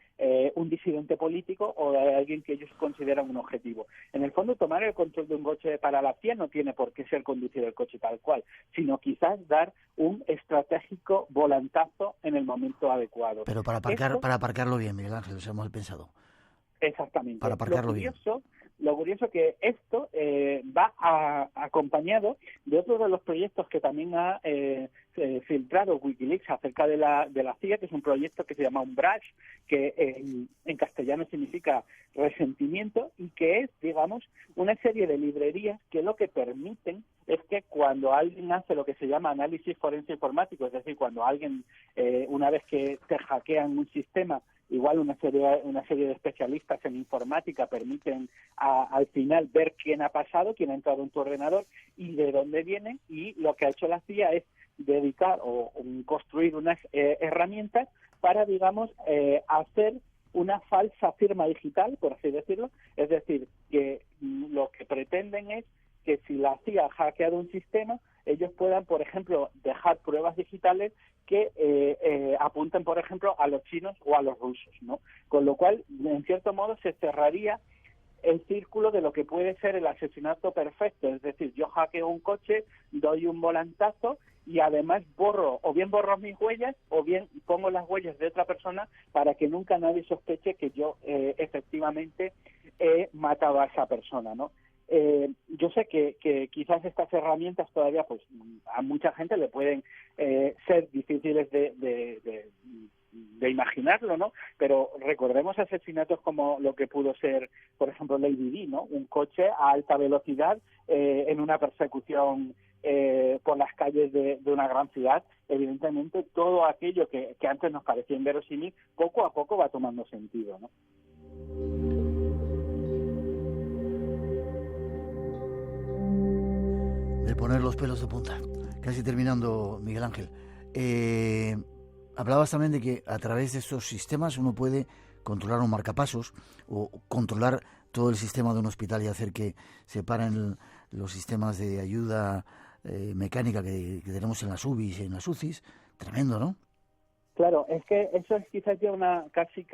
un disidente político o de alguien que ellos consideran un objetivo. En el fondo, tomar el control de un coche para la CIA no tiene por qué ser conducir el coche tal cual, sino quizás dar un estratégico volantazo en el momento adecuado. Pero para aparcarlo bien, Miguel Ángel, eso hemos pensado. Exactamente. Para aparcarlo bien. Lo curioso que esto va acompañado de otro de los proyectos que también ha filtrado Wikileaks acerca de la CIA, que es un proyecto que se llama Umbrage, que en castellano significa resentimiento, y que es, digamos, una serie de librerías que lo que permiten es que cuando alguien hace lo que se llama análisis forense informático, es decir, cuando alguien, una vez que te hackean un sistema, igual una serie de especialistas en informática permiten al final ver quién ha pasado, quién ha entrado en tu ordenador y de dónde vienen, y lo que ha hecho la CIA es dedicar o construir unas herramientas para, digamos, hacer una falsa firma digital, por así decirlo. Es decir, que lo que pretenden es que si la CIA ha hackeado un sistema, ellos puedan, por ejemplo, dejar pruebas digitales que apunten, por ejemplo, a los chinos o a los rusos, ¿no? Con lo cual, en cierto modo, se cerraría el círculo de lo que puede ser el asesinato perfecto. Es decir, yo hackeo un coche, doy un volantazo y además borro mis huellas o bien pongo las huellas de otra persona para que nunca nadie sospeche que yo efectivamente he matado a esa persona, ¿no? Yo sé que quizás estas herramientas todavía, pues, a mucha gente le pueden ser difíciles de imaginarlo, ¿no? Pero recordemos asesinatos como lo que pudo ser, por ejemplo, Lady Di, ¿no? Un coche a alta velocidad en una persecución por las calles de una gran ciudad. Evidentemente, todo aquello que antes nos parecía inverosímil, poco a poco va tomando sentido, ¿no? De poner los pelos de punta. Casi terminando, Miguel Ángel. Hablabas también de que a través de estos sistemas uno puede controlar un marcapasos o controlar todo el sistema de un hospital y hacer que se paren los sistemas de ayuda mecánica que tenemos en las UBIs y en las UCIs. Tremendo, ¿no? Claro, es que eso es quizás ya una casi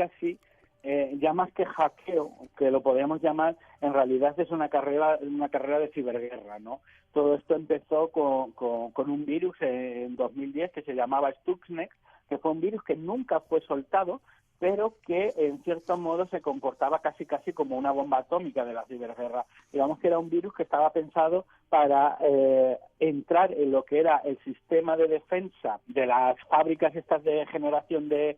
ya más que hackeo, que lo podríamos llamar, en realidad es una carrera de ciberguerra, ¿no? Todo esto empezó con un virus en 2010 que se llamaba Stuxnet, que fue un virus que nunca fue soltado, pero que en cierto modo se comportaba casi como una bomba atómica de la ciberguerra. Digamos que era un virus que estaba pensado para entrar en lo que era el sistema de defensa de las fábricas estas de generación de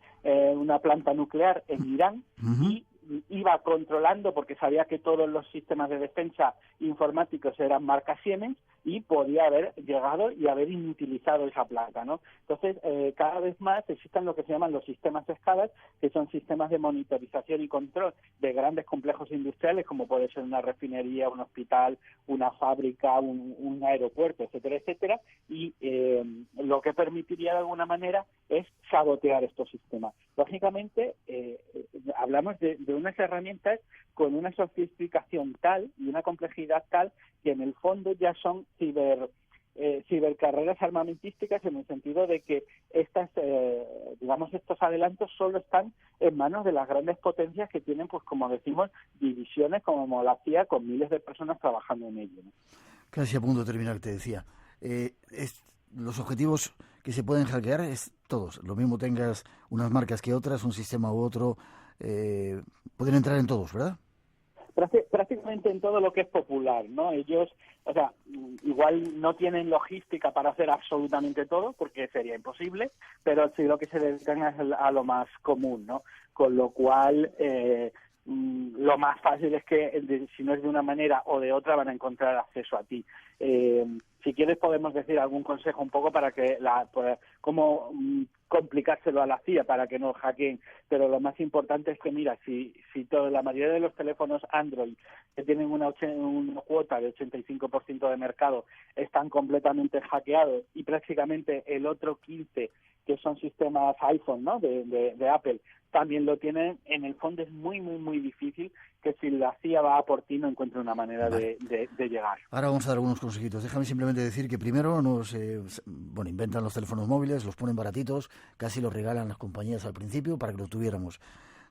una planta nuclear en Irán, y iba controlando, porque sabía que todos los sistemas de defensa informáticos eran marca Siemens, y podía haber llegado y haber inutilizado esa planta, ¿no? Entonces, cada vez más existen lo que se llaman los sistemas escalas, que son sistemas de monitorización y control de grandes complejos industriales, como puede ser una refinería, un hospital, una fábrica, un aeropuerto, etcétera, etcétera, y lo que permitiría de alguna manera es sabotear estos sistemas. Lógicamente, hablamos de unas herramientas con una sofisticación tal y una complejidad tal que en el fondo ya son cibercarreras armamentísticas, en el sentido de que estos adelantos solo están en manos de las grandes potencias que tienen, pues como decimos, divisiones como la CIA con miles de personas trabajando en ello, ¿no? Casi a punto de terminar, te decía. Los objetivos que se pueden hackear es todos. Lo mismo tengas unas marcas que otras, un sistema u otro, pueden entrar en todos, ¿verdad? Prácticamente en todo lo que es popular, ¿no? Ellos, o sea, igual no tienen logística para hacer absolutamente todo, porque sería imposible, pero sí lo que se dedican es a lo más común, ¿no? Con lo cual, lo más fácil es que, si no es de una manera o de otra, van a encontrar acceso a ti. Si quieres podemos decir algún consejo un poco para que cómo complicárselo a la CIA para que no hackeen, pero lo más importante es que, mira, si la mayoría de los teléfonos Android que tienen una cuota de 85% de mercado están completamente hackeados, y prácticamente el otro 15% que son sistemas iPhone, ¿no? de Apple, también lo tienen. En el fondo es muy, muy, muy difícil que si la CIA va a por ti no encuentre una manera de llegar. Ahora vamos a dar algunos consejitos. Déjame simplemente decir que primero inventan los teléfonos móviles, los ponen baratitos, casi los regalan las compañías al principio para que los tuviéramos.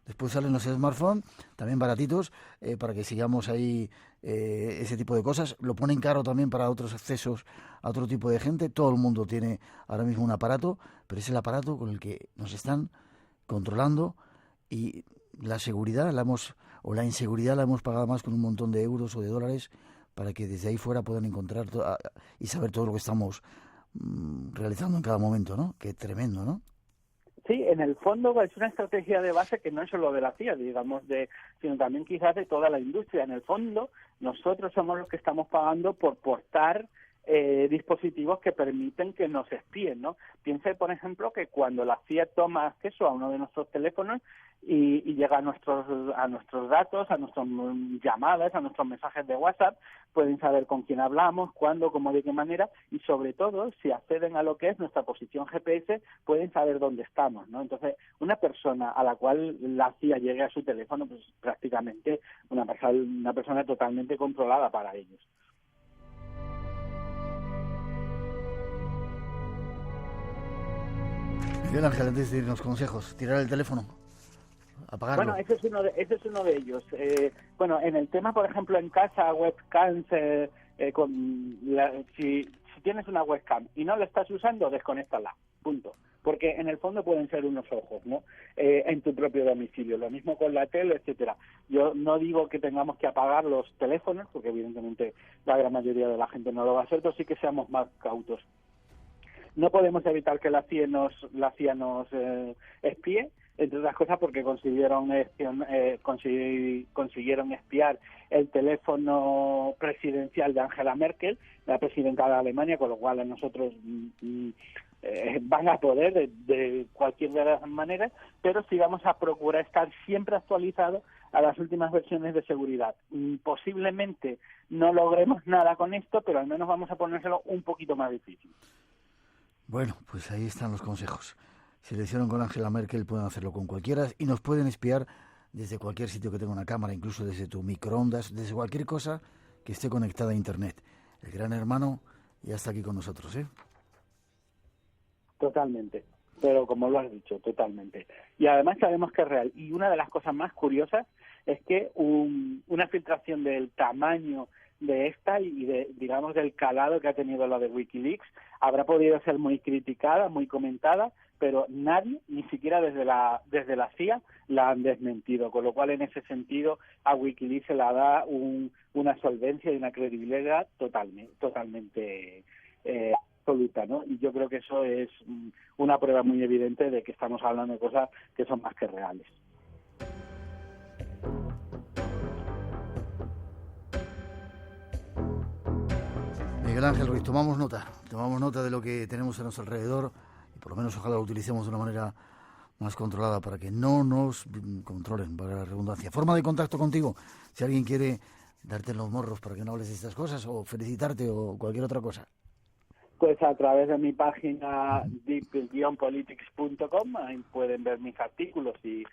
Después salen los smartphones, también baratitos, para que sigamos ahí ese tipo de cosas. Lo ponen caro también para otros accesos a otro tipo de gente. Todo el mundo tiene ahora mismo un aparato, pero es el aparato con el que nos están controlando, y la seguridad la inseguridad la hemos pagado más con un montón de euros o de dólares para que desde ahí fuera puedan encontrar y saber todo lo que estamos realizando en cada momento, ¿no? Qué tremendo, ¿no? Sí, en el fondo es una estrategia de base que no es solo de la CIA, sino también quizás de toda la industria. En el fondo, nosotros somos los que estamos pagando por portar dispositivos que permiten que nos espíen, ¿no? Piense, por ejemplo, que cuando la CIA toma acceso a uno de nuestros teléfonos y llega a nuestros datos, a nuestras llamadas, a nuestros mensajes de WhatsApp, pueden saber con quién hablamos, cuándo, cómo, de qué manera, y sobre todo, si acceden a lo que es nuestra posición GPS, pueden saber dónde estamos, ¿no? Entonces, una persona a la cual la CIA llegue a su teléfono, pues prácticamente una persona totalmente controlada para ellos. Miguel Ángel, antes de irnos, consejos: tirar el teléfono, apagarlo. Bueno, ese es uno de ellos. En el tema, por ejemplo, en casa, webcams, si tienes una webcam y no la estás usando, desconéctala, punto. Porque en el fondo pueden ser unos ojos, ¿no? En tu propio domicilio. Lo mismo con la tele, etcétera. Yo no digo que tengamos que apagar los teléfonos, porque evidentemente la gran mayoría de la gente no lo va a hacer, pero sí que seamos más cautos. No podemos evitar que la CIA nos espíe, entre otras cosas porque consiguieron espiar el teléfono presidencial de Angela Merkel, la presidenta de Alemania, con lo cual a nosotros van a poder de cualquier de las maneras, pero sí vamos a procurar estar siempre actualizados a las últimas versiones de seguridad. Posiblemente no logremos nada con esto, pero al menos vamos a ponérselo un poquito más difícil. Bueno, pues ahí están los consejos. Si lo hicieron con Angela Merkel, pueden hacerlo con cualquiera, y nos pueden espiar desde cualquier sitio que tenga una cámara, incluso desde tu microondas, desde cualquier cosa que esté conectada a Internet. El gran hermano ya está aquí con nosotros, ¿eh? Totalmente, pero como lo has dicho, totalmente. Y además sabemos que es real. Y una de las cosas más curiosas es que una filtración del tamaño de esta y del calado que ha tenido la de WikiLeaks habrá podido ser muy criticada, muy comentada, pero nadie, ni siquiera desde la CIA, la han desmentido, con lo cual en ese sentido a WikiLeaks se la da una solvencia y una credibilidad totalmente absoluta, ¿no? Y yo creo que eso es una prueba muy evidente de que estamos hablando de cosas que son más que reales. Miguel Ángel Ruiz, tomamos nota de lo que tenemos a nuestro alrededor, y por lo menos ojalá lo utilicemos de una manera más controlada para que no nos controlen, para la redundancia. Forma de contacto contigo, si alguien quiere darte los morros para que no hables de estas cosas, o felicitarte, o cualquier otra cosa. Pues a través de mi página deep-politics.com, ahí pueden ver mis artículos y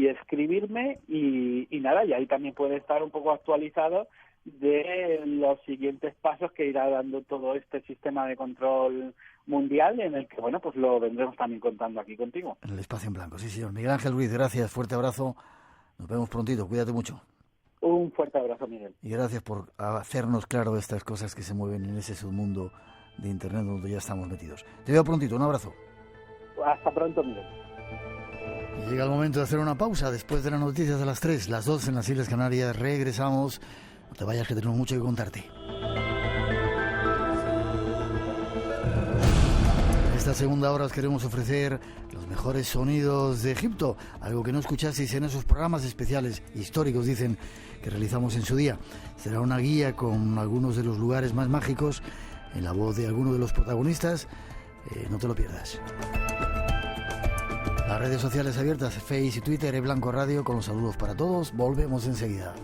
escribirme, y nada, y ahí también puede estar un poco actualizado de los siguientes pasos que irá dando todo este sistema de control mundial, en el que, bueno, pues lo vendremos también contando aquí contigo. En el Espacio en Blanco, sí, señor. Miguel Ángel Ruiz, gracias, fuerte abrazo, nos vemos prontito, cuídate mucho. Un fuerte abrazo, Miguel. Y gracias por hacernos claro de estas cosas que se mueven en ese submundo de Internet donde ya estamos metidos. Te veo prontito, un abrazo. Hasta pronto, Miguel. Y llega el momento de hacer una pausa después de las noticias de las 3, las 2 en las Islas Canarias. Regresamos. No te vayas, que tenemos mucho que contarte. En esta segunda hora os queremos ofrecer los mejores sonidos de Egipto, algo que no escuchasteis en esos programas especiales históricos, dicen, que realizamos en su día. Será una guía con algunos de los lugares más mágicos, en la voz de alguno de los protagonistas. No te lo pierdas. Las redes sociales abiertas, Face y Twitter, Blanco Radio, con los saludos para todos. Volvemos enseguida.